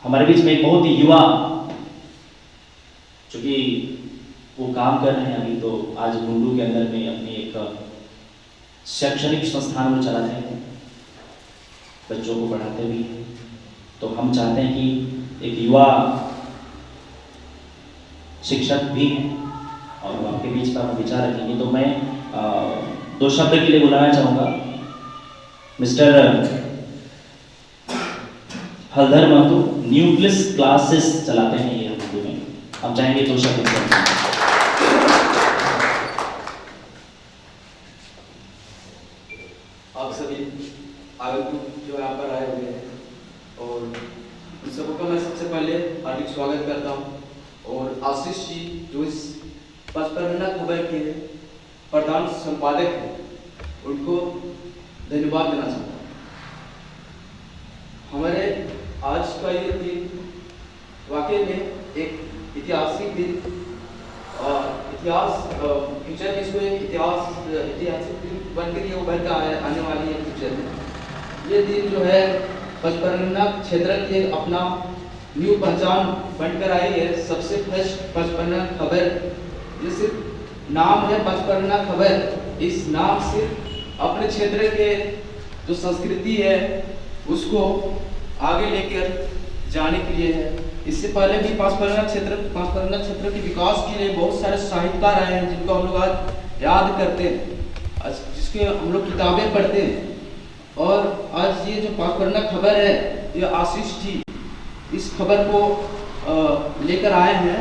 हमारे बीच में एक बहुत ही युवा, चूँकि वो काम कर रहे हैं अभी, तो आज गुंडू के अंदर में अपनी एक शैक्षणिक संस्थान में चलाते हैं, बच्चों को पढ़ाते भी हैं। तो हम चाहते हैं कि एक युवा शिक्षक भी हैं और वो आपके बीच पर विचार रखेंगे। तो मैं 2 शब्द के लिए बुलाना चाहूँगा मिस्टर हलधर महतो। न्यूक्लियस क्लासेस चलाते हैं ये हम में, हम चाहेंगे 2 शब्द। आप सभी आगंतुक जो यहाँ पर आए हुए हैं और उन सबका मैं सबसे पहले हार्दिक स्वागत करता हूँ। और आशीष जी जो इस पचपरगना खबर के प्रधान संपादक हैं, उनको धन्यवाद देना चाहता हूँ। हमारे आज का ये दिन वाकई में एक ऐतिहासिक दिन, इतिहास फ्यूचर में इसको एक ऐतिहासिक दिन बनकर ये उभर कर आने वाली है फ्यूचर में। ये दिन जो है पचपरगना क्षेत्र के अपना न्यू पहचान बनकर आई है। सबसे फर्स्ट पचपरगना खबर, ये सिर्फ नाम है पचपरगना खबर, इस नाम से अपने क्षेत्र के जो संस्कृति है उसको आगे लेकर जाने के लिए है। इससे पहले भी पचपरगना क्षेत्र के विकास के लिए बहुत सारे साहित्यकार आए हैं जिनको हम लोग आज याद करते हैं, जिसके हम लोग किताबें पढ़ते हैं। और आज ये जो पचपरगना खबर है, ये आशीष जी इस खबर को लेकर आए हैं।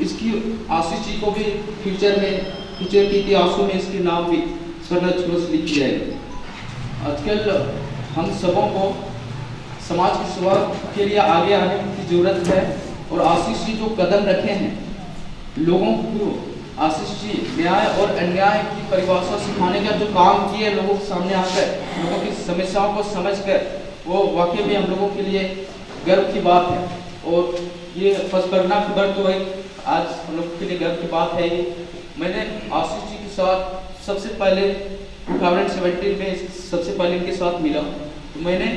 इसकी आशीष जी को भी फ्यूचर के इतिहासों में इसके नाम भी स्वर्ण लिखी जाएगी। आजकल हम सबों को समाज की सेवा के लिए आगे आने की जरूरत है। और आशीष जी जो कदम रखे हैं, लोगों को आशीष जी न्याय और अन्याय की परिभाषा सिखाने का जो काम किए, लोगों के सामने आकर लोगों की समस्याओं को समझकर, वो वाकई में हम लोगों के लिए गर्व की बात है। और ये पचपरगना खबर तो एक आज हम लोग के लिए गर्व की बात है। मैंने आशीष जी के साथ सबसे पहले 2017 में सबसे पहले इनके साथ मिला, तो मैंने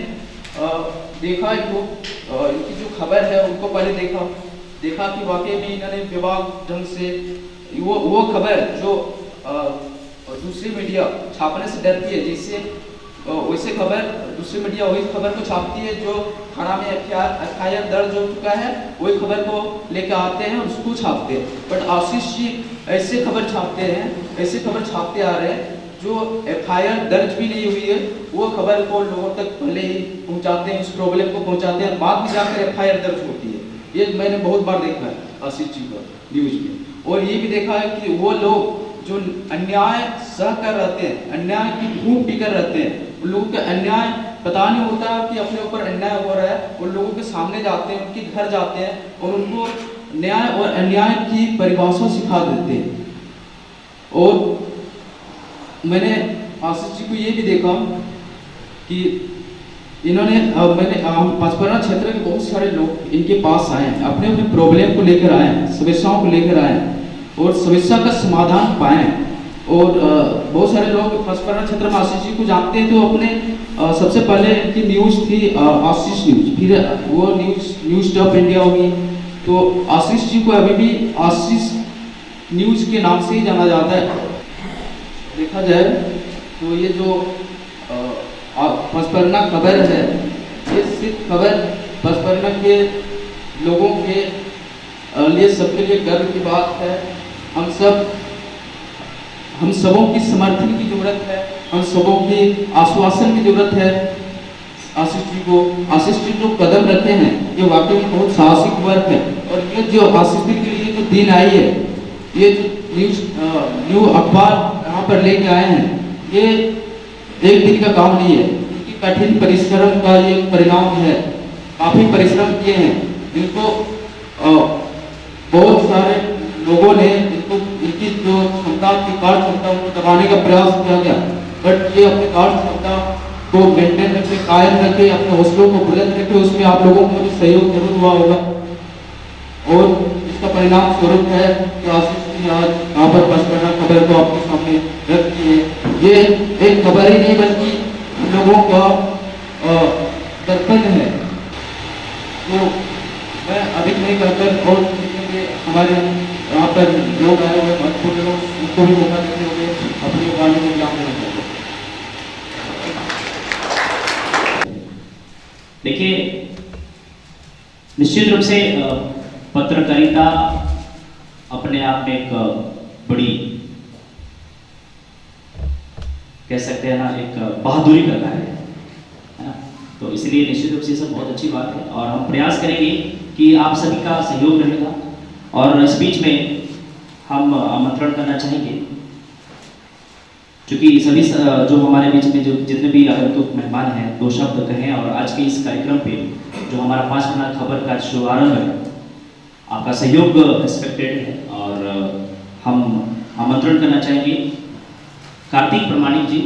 देखा इनकी जो खबर है उनको पहले देखा कि वाकई में इन्होंने विभाग ढंग से वो खबर जो दूसरी मीडिया छापने से डरती है, जिससे वैसे खबर दूसरी मीडिया वही खबर को छापती है जो थाना में एफआईआर दर्ज हो चुका है, वही खबर को लेकर आते हैं और उसको छापते हैं। बट आशीष जी ऐसे खबर छापते हैं, ऐसे खबर छापते आ रहे हैं जो एफआईआर दर्ज भी नहीं हुई है, वो खबर को लोगों तक पहले ही पहुंचाते हैं, उस प्रॉब्लम को पहुंचाते हैं, बाद में जाकर एफआईआर दर्ज होती है। ये मैंने बहुत बार देखा है आशीष जी को न्यूज में। और ये भी देखा है कि वो लोग जो अन्याय सह कर रहते हैं, अन्याय की धूम पीकर रहते हैं, उन लोगों का अन्याय पता नहीं होता कि अपने ऊपर अन्याय हो रहा है, उन लोगों के सामने जाते हैं, उनके घर जाते हैं और उनको न्याय और अन्याय की परिभाषा सिखा देते हैं। और मैंने आशीष जी को ये भी देखा कि इन्होंने पचपरगना क्षेत्र के बहुत सारे लोग इनके पास आए हैं, अपने अपने प्रॉब्लम को लेकर आए हैं, समस्याओं को लेकर आए हैं और समस्या का समाधान पाए। और बहुत सारे लोग पचपरगना क्षेत्र में आशीष जी को जानते हैं, तो अपने सबसे पहले इनकी न्यूज़ थी आशीष न्यूज, फिर वो न्यूज़ टॉप इंडिया होगी। तो आशीष जी को अभी भी आशीष न्यूज़ के नाम से ही जाना जाता है। देखा जाए तो ये जो पचपरगना खबर है, ये सिर्फ खबर पचपरगना के लोगों के लिए, सबके लिए गर्व की बात है। हम सबों की समर्थन की जरूरत है, हम सबों की आश्वासन की जरूरत है। आशीष जी जो कदम रखे हैं, ये वाकई में बहुत साहसिक वर्क है। और ये जो आशीष जी के लिए जो दिन आई है, ये जो न्यू अखबार यहाँ पर लेके आए हैं, ये एक दिन का काम नहीं है, इनकी कठिन परिश्रम का ये परिणाम है। काफी परिश्रम किए हैं, इनको बहुत सारे लोगों ने इनकी जो क्षमता की कार्य क्षमता उनको दबाने का प्रयास किया गया, बट ये अपने कार्य क्षमता को मेंटेन रखे, कायम रखे, अपने हौसलों को बुलंद रखे। उसमें आप लोगों को भी सहयोग जरूर हुआ होगा और इसका परिणाम स्वरूप है कि आशीष जी आज यहाँ पर पचपरगना खबर को आपके सामने रख दिए। ये एक खबर ही नहीं बल्कि लोगों का दर्पण है। तो मैं अधिक नहीं कहकर और जितने भी हमारे यहाँ पर लोग आए हुए महत्वपूर्ण लोग उनको भी मौका देते हुए अपनी वाणी को विराम देना चाहते हैं। देखिए, निश्चित रूप से पत्रकारिता अपने आप में एक बड़ी, कह सकते हैं ना, एक बहादुरी का कार्य है ना। तो इसलिए निश्चित रूप से सब बहुत अच्छी बात है और हम प्रयास करेंगे कि आप सभी का सहयोग रहेगा। और इस बीच में हम आमंत्रण करना चाहेंगे, क्योंकि सभी जो हमारे बीच में जो जितने भी आगंतुक मेहमान हैं, दो शब्द कहें और आज के इस कार्यक्रम पे जो हमारा 5 मिनट खबर का शुभारंभ है, आपका सहयोग एक्सपेक्टेड है। और हम आमंत्रण करना चाहेंगे कार्तिक प्रमाणिक जी,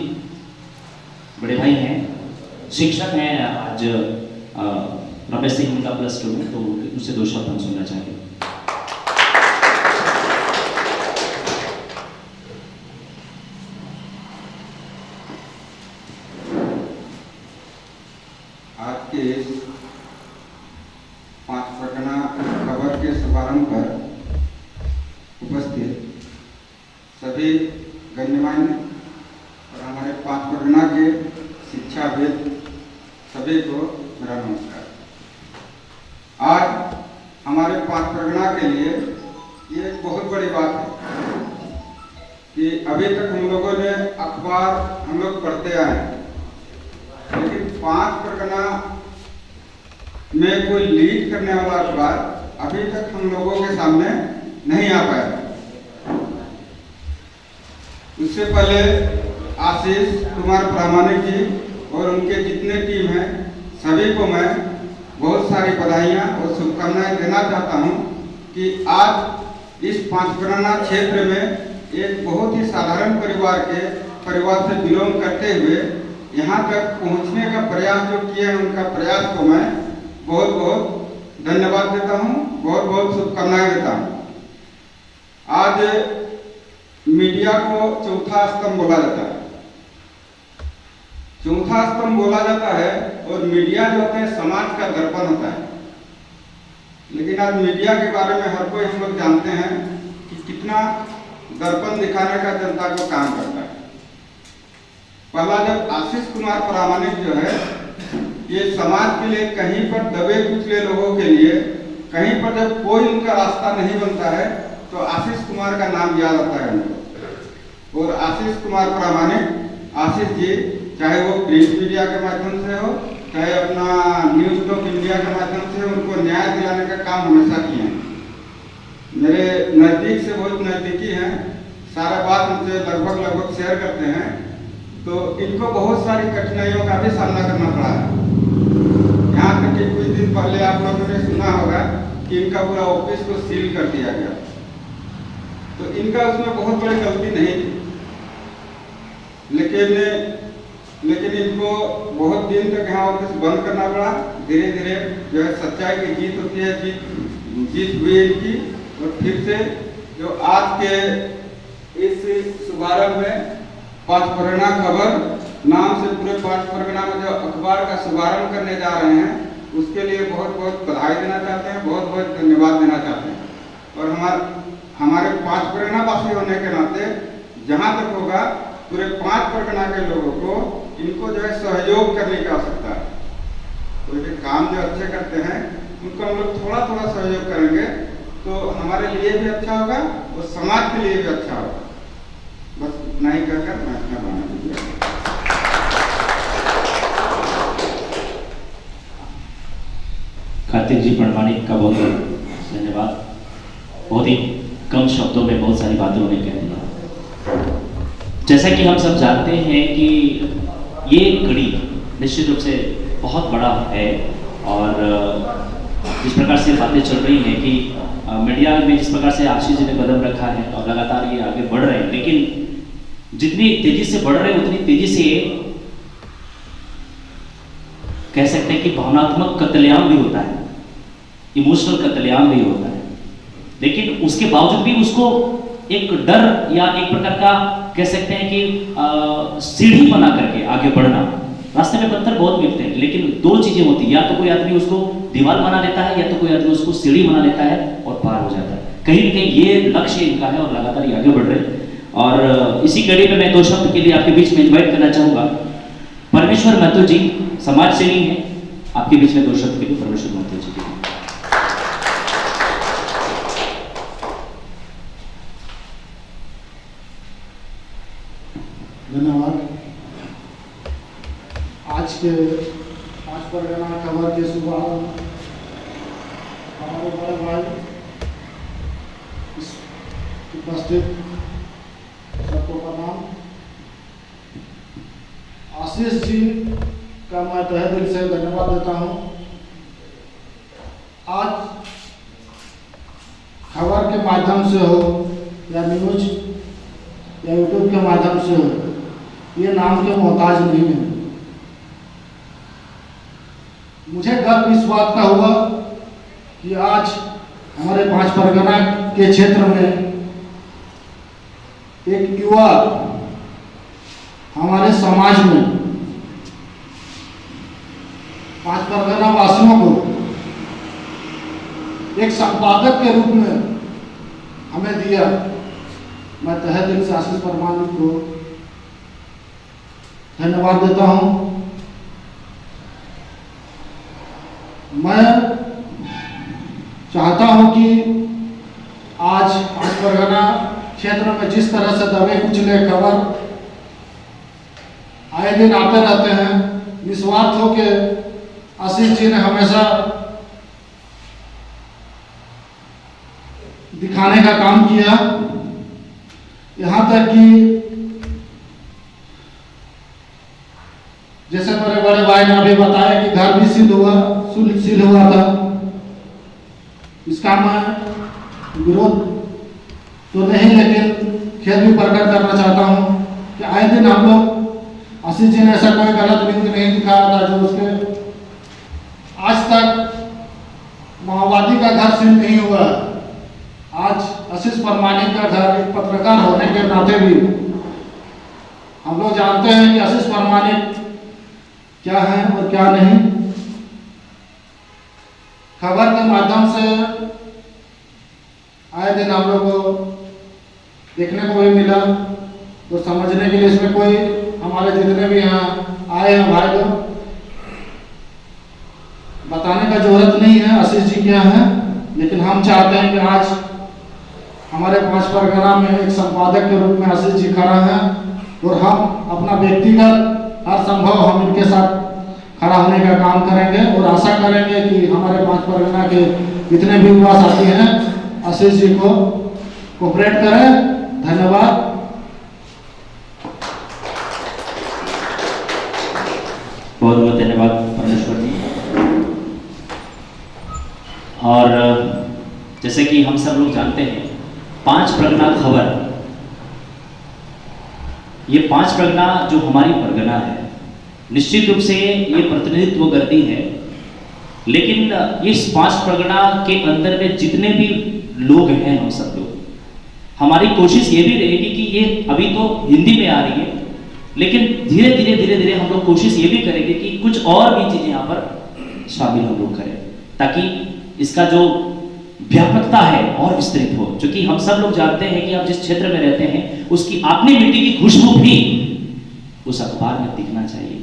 बड़े भाई हैं, शिक्षक हैं, आज रमेश सिंह का +2 में, तो उनसे 2 शब्द हम सुनना चाहेंगे। आज के इस 5 परगना खबर के शुभारंभ पर उपस्थित सभी गण्यमान्य और हमारे 5 परगना के शिक्षाविद सभी को मेरा नमस्कार। आज हमारे 5 परगना के लिए ये एक बहुत बड़ी बात है कि अभी तक हम लोगों ने अखबार हम लोग पढ़ते आए हैं, लेकिन 5 परगना में कोई लीड करने वाला अखबार अभी तक हम लोगों के सामने नहीं आ पाया। उससे पहले आशीष कुमार प्रामाणिक जी और उनके जितने टीम हैं सभी को मैं बहुत सारी बधाइयाँ और शुभकामनाएं देना चाहता हूं कि आज इस 5 परगना क्षेत्र में एक बहुत ही साधारण परिवार से बिलोंग करते हुए यहाँ तक पहुँचने का प्रयास जो किए हैं, उनका प्रयास को मैं बहुत बहुत धन्यवाद देता हूँ, बहुत बहुत शुभकामनाएं देता हूँ। आज मीडिया को चौथा स्तंभ बोला जाता है, चौथा स्तंभ बोला जाता है और मीडिया जो होता है समाज का दर्पण होता है। लेकिन आज मीडिया के बारे में हर कोई हम लोग जानते हैं कि कितना दर्पण दिखाने का जनता को काम करता है। पहला जब आशीष कुमार प्रामाणिक जो है ये समाज के लिए कहीं पर दबे कुचले लोगों के लिए कहीं पर जब कोई उनका रास्ता नहीं बनता है तो आशीष कुमार का नाम याद आता है उनको। और आशीष कुमार प्रामाणिक, आशीष जी चाहे वो प्रिंट मीडिया के माध्यम से हो, चाहे अपना न्यूज ऑफ इंडिया के माध्यम से, उनको न्याय दिलाने का काम हमेशा किए हैं। मेरे नज़दीक से बहुत नज़दीकी हैं, सारा बात उनसे लगभग शेयर करते हैं। तो इनको बहुत सारी कठिनाइयों का भी सामना करना पड़ा है। यहाँ तक कि कुछ दिन पहले आप लोगों ने सुना होगा कि इनका पूरा ऑफिस को सील कर दिया गया। तो इनका उसमें बहुत बड़ी गलती नहीं थी, लेकिन इनको बहुत दिन तक यहाँ ऑफिस बंद करना पड़ा। धीरे धीरे जो है सच्चाई की जीत होती है, जीत हुई इनकी। और फिर से जो आज के इस शुभारंभ में 5 परगना खबर नाम से पूरे 5 परगना में जो अखबार का शुभारंभ करने जा रहे हैं, उसके लिए बहुत बहुत बधाई देना चाहते हैं, बहुत बहुत धन्यवाद देना चाहते हैं। और हमारे 5 परगना वासी होने के नाते जहाँ तक होगा पूरे 5 परगना के लोगों को इनको जो है सहयोग करने की आवश्यकता है। तो ये काम जो अच्छे करते हैं उनको हम लोग थोड़ा थोड़ा सहयोग करेंगे तो हमारे लिए भी अच्छा होगा और समाज के लिए भी अच्छा होगा। बस इतना ही कहकर मैं अपना बात दूंगा। कार्तिक जी प्रामाणिक का बहुत बहुत धन्यवाद। बहुत ही कम शब्दों में बहुत सारी बातें उन्हें कह दिया। जैसा कि हम सब जानते हैं कि ये कड़ी निश्चित रूप से बहुत बड़ा है और जिस प्रकार से बातें चल रही हैं कि मीडिया में जिस प्रकार से आशीष जी ने कदम रखा है और लगातार ये आगे बढ़ रहे हैं, लेकिन जितनी तेजी से बढ़ रहे हैं उतनी तेजी से कह सकते हैं कि भावनात्मक कत्लेआम भी होता है, इमोशनल कत्लेआम भी होता है। लेकिन उसके बावजूद भी उसको एक डर या एक प्रकार का कह सकते हैं कि सीढ़ी बना करके आगे बढ़ना। रास्ते में पत्थर बहुत मिलते हैं, लेकिन 2 चीजें होती हैं, या तो कोई आदमी उसको दीवार बना लेता है या तो कोई आदमी उसको सीढ़ी बना लेता है और पार हो जाता है। कहीं न कहीं ये लक्ष्य इनका है और लगातार ये आगे बढ़ रहे हैं। और इसी कड़ी में मैं 2 शब्द के लिए आपके बीच में इन्वाइट करना चाहूँगा परमेश्वर महतो जी, समाज सेवी हैं। आपके बीच में 2 शब्द के लिए परमेश्वर महतो जी के लिए। धन्यवाद। आज के 5 परगना खबर के शुभारंभ हमारे बड़े भाई उपस्थित सबको प्रणाम। आशीष जी का मैं तहे दिल से धन्यवाद देता हूँ। आज खबर के माध्यम से हो या न्यूज या यूट्यूब के माध्यम से हो, ये नाम के मोहताज नहीं है। मुझे गर्व इस बात का हुआ कि आज हमारे 5 परगना के क्षेत्र में एक युवा हमारे समाज में 5 परगना वासियों को एक संपादक के रूप में हमें दिया। मैं तहे दिल से आशीष परमार जी को धन्यवाद देता हूं। मैं चाहता हूं कि आज 5 परगना क्षेत्र में जिस तरह से दबे कुचले खबर आए दिन आते रहते हैं, निस्वार्थ होकर आशीष जी ने हमेशा दिखाने का काम किया। यहाँ तक कि जैसे मेरे बड़े भाई ने अभी बताया कि घर भी सील हुआ था। इसका मैं विरोध तो नहीं, लेकिन खेद भी प्रकट करना चाहता हूँ कि आए दिन हम लोग आशीष जी ने ऐसा कोई गलत लिंक नहीं दिखाया था जो उसके आज तक माओवादी का घर सील नहीं हुआ। आज आशीष परमानिक का घर एक पत्रकार होने के नाते भी हम लोग जानते हैं कि आशीष परमानिक क्या है और क्या नहीं। खबर के माध्यम से आए दिन हम लोग को देखने को भी मिला, तो समझने के लिए इसमें कोई हमारे जितने भी यहाँ आए हैं भाई लोग, बताने का जरूरत नहीं है आशीष जी क्या है। लेकिन हम चाहते हैं कि आज हमारे 5 परगना में एक संपादक के रूप में आशीष जी खड़ा है और हम अपना व्यक्तिगत हर संभव हम इनके साथ खड़ा होने का काम करेंगे और आशा करेंगे कि हमारे 5 परगना के जितने भी युवा साथी हैं आशीष जी को कोऑपरेट करें। धन्यवाद। बहुत बहुत धन्यवाद परमेश्वर जी। और जैसे कि हम सब लोग जानते हैं 5 परगना खबर, ये 5 परगना जो हमारी परगना है निश्चित रूप से ये प्रतिनिधित्व करती है। लेकिन इस 5 परगना के अंदर में जितने भी लोग हैं, हम सब लोग, हमारी कोशिश ये भी रहेगी कि ये अभी तो हिंदी में आ रही है, लेकिन धीरे धीरे हम लोग कोशिश ये भी करेंगे कि कुछ और भी चीजें यहाँ पर शामिल हम लोग करें, ताकि इसका जो व्यापकता है और विस्तृत हो। क्योंकि हम सब लोग जानते हैं कि आप जिस क्षेत्र में रहते हैं उसकी अपनी मिट्टी की खुशबू भी उस अखबार में दिखना चाहिए।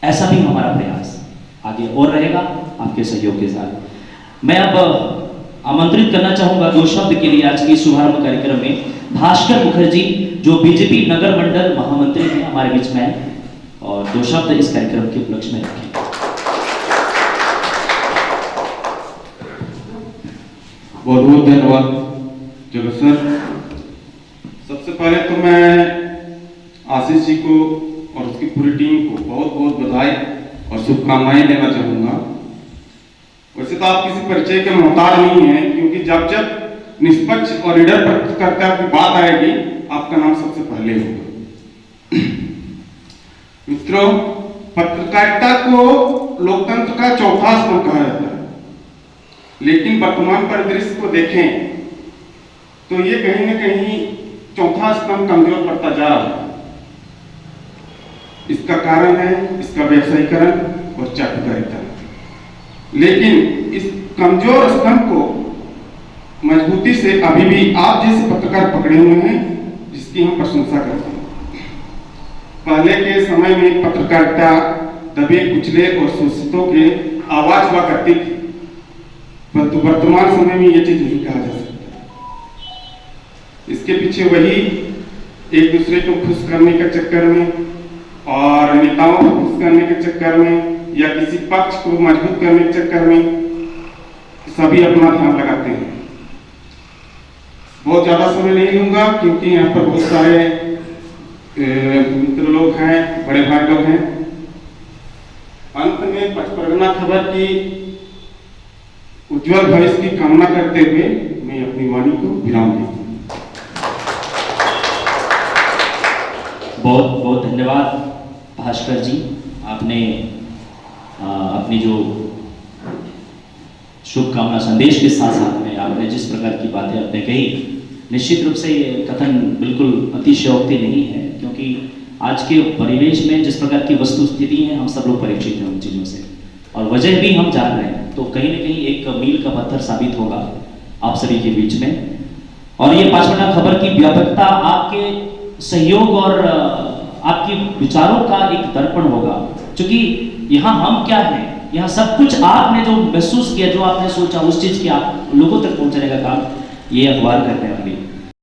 ऐसा भी हमारा प्रयास आगे और रहेगा आपके सहयोग के साथ। मैं अब आमंत्रित करना चाहूंगा 2 शब्द के लिए आज के शुभारंभ कार्यक्रम में भास्कर मुखर्जी, जो बीजेपी नगर मंडल महामंत्री हैं, हमारे बीच में हैं और 2 शब्द इस कार्यक्रम के उपलक्ष्य में रखें। बहुत बहुत धन्यवाद जगत सर। सबसे पहले तो मैं आशीष जी को और उसकी पूरी टीम को बहुत बहुत बधाई और शुभकामनाएं देना चाहूँगा। वैसे तो आप किसी परिचय के मोहताज नहीं हैं, क्योंकि जब जब निष्पक्ष और निडर पत्रकारिता की बात आएगी आपका नाम सबसे पहले होगा। मित्रों, पत्रकारिता को लोकतंत्र का चौथा स्तंभ कहा जाता है, लेकिन वर्तमान परिदृश्य को देखें तो ये कहीं न कहीं चौथा स्तंभ कमजोर पड़ता जा रहा है। इसका कारण है इसका व्यवसायीकरण और चाटुकारिता। लेकिन इस कमजोर स्तंभ को मजबूती से अभी भी आप जैसे पत्रकार पकड़े हुए हैं, जिसकी हम प्रशंसा करते हैं। पहले के समय में पत्रकारिता दबे कुचले और शोषितों के आवाज हुआ करती थी, परंतु वर्तमान समय में यह चीज नहीं कहा जा सकता। इसके पीछे वही एक दूसरे को खुश करने के चक्कर में और नेताओं को खुश करने के चक्कर में या किसी पक्ष को मजबूत करने के चक्कर में सभी अपना ध्यान लगाते हैं। बहुत ज्यादा समय नहीं लूंगा क्योंकि यहाँ पर बहुत सारे मित्र लोग हैं, बड़े भाई लोग हैं। अंत में पचपरगना खबर की उज्जवल भविष्य की कामना करते हुए मैं अपनी वाणी को विराम देता हूं। बहुत बहुत धन्यवाद भास्कर जी, आपने अपनी जो शुभकामना संदेश के साथ साथ में आपने जिस प्रकार की बातें आपने कही, निश्चित रूप से ये कथन बिल्कुल अतिशयोक्ति नहीं है, क्योंकि आज के परिवेश में जिस प्रकार की वस्तु स्थिति है हम सब लोग परिचित हैं उन चीज़ों से, और वजह भी हम जान रहे हैं, तो कहीं ना कहीं एक मील का पत्थर साबित होगा आप सभी के बीच में। और ये पचपरगना खबर की व्यापकता आपके सहयोग और आपकी विचारों का एक दर्पण होगा, क्योंकि यहाँ हम क्या हैं, यहाँ सब कुछ आपने जो महसूस किया, जो आपने सोचा, उस चीज की आप लोगों तक पहुंचाने का काम ये अखबार कर रहे हैं अपनी।